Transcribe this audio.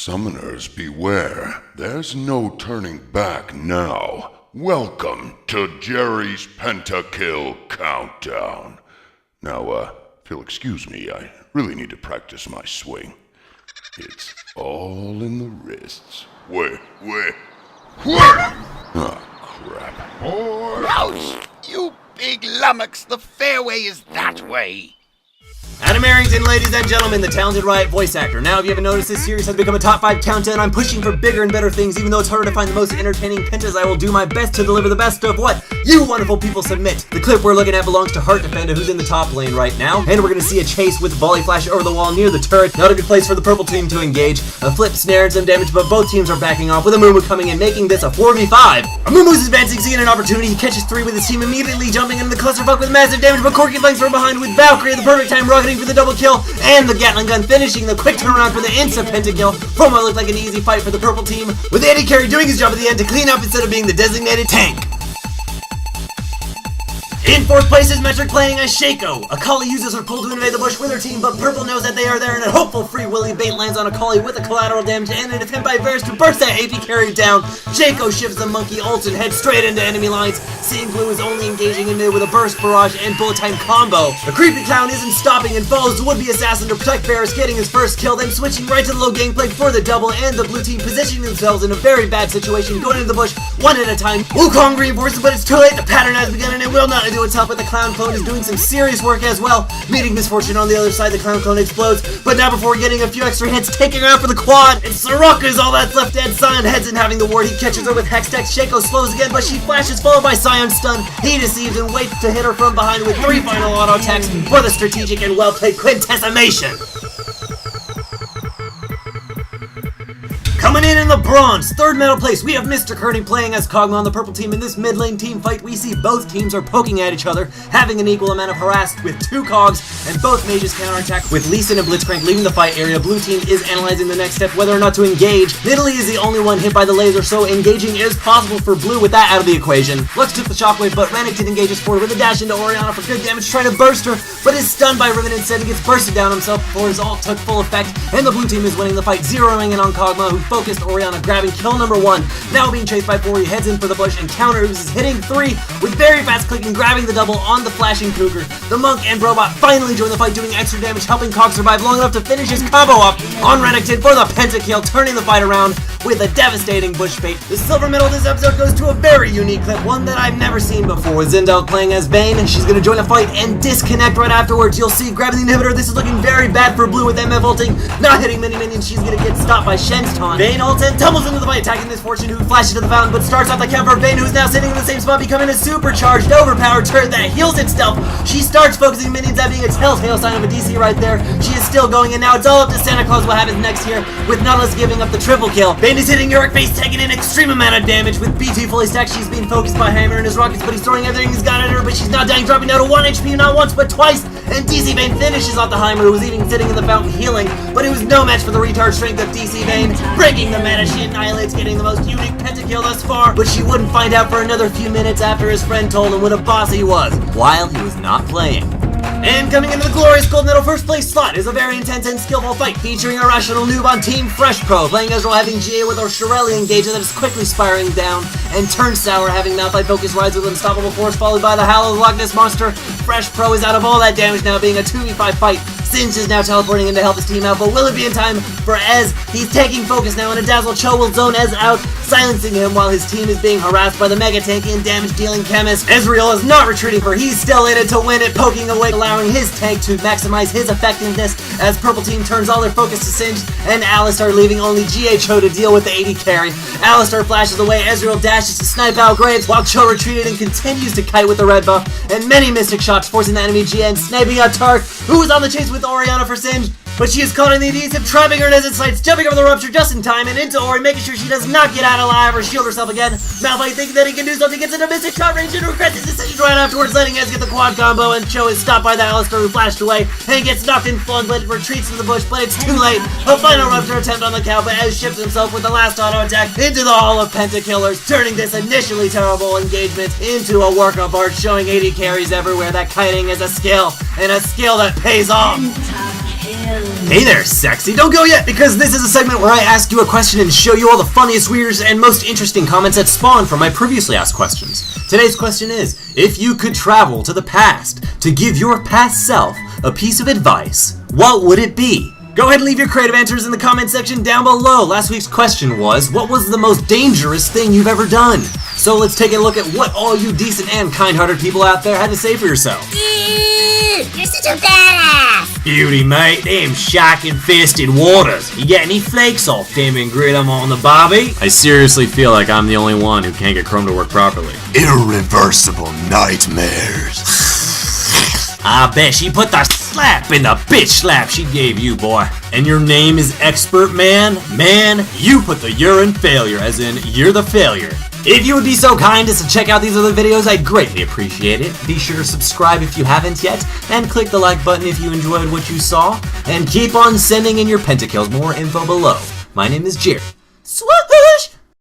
Summoners beware, there's no turning back now. Welcome to Jerry's Pentakill Countdown. Now, if you'll excuse me, I really need to practice my swing. It's all in the wrists. Wait. Ah, crap. Ouch! You big lummox, the fairway is that way. Adam Arrington, ladies and gentlemen, the talented Riot voice actor. Now, if you haven't noticed, this series has become a top 5 countdown. I'm pushing for bigger and better things, even though it's harder to find the most entertaining pentas. I will do my best to deliver the best of what you wonderful people submit. The clip we're looking at belongs to Heart Defender, who's in the top lane right now, and we're going to see a chase with volley flash over the wall near the turret. Not a good place for the purple team to engage. A flip, snare, and some damage, but both teams are backing off, with Amumu coming in, making this a 4v5. Amumu's advancing, seeing an opportunity. He catches 3 with his team, immediately jumping into the clusterfuck with massive damage, but Corky flanks from behind with Valkyrie at the perfect time, rocketing for the double kill. And the Gatling gun finishing the quick turnaround for the instant pentakill from what looked like an easy fight for the purple team, with AD Carry doing his job at the end to clean up instead of being the designated tank. In 4th place is Metric playing as Shaco. Akali uses her pull to invade the bush with her team, but Purple knows that they are there, and a hopeful Free Willy bait lands on Akali with a collateral damage and an attempt by Varus to burst that AP carry down. Shaco shifts the monkey ult and heads straight into enemy lines. Seeing Blue is only engaging in mid with a burst barrage and bullet time combo. The creepy clown isn't stopping and follows the would-be assassin to protect Varus, getting his first kill, then switching right to the low gameplay for the double, and the blue team positioning themselves in a very bad situation, going into the bush one at a time. Wukong reinforces, but it's too late. The pattern has begun and it will not do itself, but the clown clone is doing some serious work as well. Meeting misfortune on the other side, the clown clone explodes, but now before getting a few extra hits, taking her out for the quad, and Soraka is all that's left dead. Sion heads in having the ward, he catches her with Hextech. Shaco slows again, but she flashes, followed by Sion's stun. He deceives and waits to hit her from behind with 3 final auto attacks for the strategic and well-played quintessimation. Coming in the bronze, 3rd medal place, we have Mr. Kearney playing as Kog'Maw on the purple team. In this mid lane team fight, we see both teams are poking at each other, having an equal amount of harassed with 2 cogs, and both mages counterattack with Lee Sin and Blitzcrank leaving the fight area. Blue team is analyzing the next step, whether or not to engage. Nidalee is the only one hit by the laser, so engaging is possible for Blue with that out of the equation. Lux took the shockwave, but Renekton engages forward with a dash into Orianna for good damage, trying to burst her, but is stunned by Riven instead and gets bursted down himself before his ult took full effect, and the blue team is winning the fight, zeroing in on Kog'Maw, who focused Orianna, grabbing kill number 1. Now being chased by 4, he heads in for the bush and counters, hitting 3 with very fast clicking, grabbing the double on the flashing Cougar. The Monk and Robot finally join the fight, doing extra damage, helping Kog survive long enough to finish his combo up on Renekton for the pentakill, turning the fight around with a devastating bush bait. The silver medal of this episode goes to a very unique clip, one that I've never seen before. Zindel playing as Vayne, and she's going to join the fight and disconnect right afterwards. You'll see grabbing the inhibitor. This is looking very bad for Blue with MF ulting, not hitting many minions. She's going to get stopped by Shen's taunt. Vayne ults and tumbles into the fight, attacking Misfortune, who flashes to the fountain, but starts off the count for Vayne, who's now sitting in the same spot, becoming a supercharged, overpowered turret that heals itself. She starts focusing minions at being a telltale sign of a DC right there. She is still going, and now it's all up to Santa Claus what happens next here, with Nautilus giving up the triple kill. Vayne is hitting Yorick face, taking an extreme amount of damage. With BT fully stacked, she's being focused by Hammer and his rockets, but he's throwing everything he's got at her, but she's not dying, dropping down to 1 HP, not once, but twice, and DC Vayne finishes off the Heimer, who was even sitting in the fountain healing, but it was no match for the retard strength of DC Vayne. Breaking the meta, she annihilates, getting the most unique pentakill thus far, but she wouldn't find out for another few minutes after his friend told him what a boss he was, while he was not playing. And coming into the glorious gold medal 1st place slot is a very intense and skillful fight featuring a rational noob on Team Fresh Pro, playing Ezreal having GA with our Shirelli engager that is quickly spiraling down, and Turn Sour having Malphite focus rides with Unstoppable Force, followed by the Hallowed Loch Ness Monster. Fresh Pro is out of all that damage now, being a 2v5 fight. Singe is now teleporting in to help his team out, but will it be in time for Ez? He's taking focus now, and a Dazzle Cho will zone Ez out, silencing him while his team is being harassed by the Mega Tank and damage-dealing Chemist. Ezreal is not retreating, for he's still in it to win it, poking away, allowing his tank to maximize his effectiveness as purple team turns all their focus to Singe, and Alistar leaving only GA Cho to deal with the AD carry. Alistar flashes away, Ezreal dashes to snipe out Graves, while Cho retreated and continues to kite with the red buff, and many mystic shots forcing the enemy GA and sniping out Tark, who is on the chase with Orianna for Singe, but she is caught in the adhesive, trapping her in his sights, jumping over the rupture just in time and into Ori, making sure she does not get out alive or shield herself again. Malphite thinking that he can do something, gets into mystic shot range and regrets his decision right afterwards, letting Ez get the quad combo, and Cho is stopped by the Alistar, who flashed away and gets knocked in flung, but retreats to the bush, but it's too late. A final rupture attempt on the cow, but Ez shifts himself with the last auto attack into the Hall of Pentakillers, turning this initially terrible engagement into a work of art, showing AD carries everywhere that kiting is a skill, and a skill that pays off. Pentakill. Hey there, sexy. Don't go yet, because this is a segment where I ask you a question and show you all the funniest, weirdest, and most interesting comments that spawn from my previously asked questions. Today's question is, if you could travel to the past to give your past self a piece of advice, what would it be? Go ahead and leave your creative answers in the comment section down below. Last week's question was, what was the most dangerous thing you've ever done? So let's take a look at what all you decent and kind-hearted people out there had to say for yourself. You're such a badass! Beauty, mate, them shark-infested waters. You get any flakes off them and grill them on the barbie? I seriously feel like I'm the only one who can't get Chrome to work properly. Irreversible nightmares. I bet she put the slap in the bitch slap she gave you, boy. And your name is Expert Man? Man, you put the you're in failure, as in you're the failure. If you would be so kind as to check out these other videos, I'd greatly appreciate it. Be sure to subscribe if you haven't yet, and click the like button if you enjoyed what you saw. And keep on sending in your pentakills. More info below. My name is Jerry. Swahoo!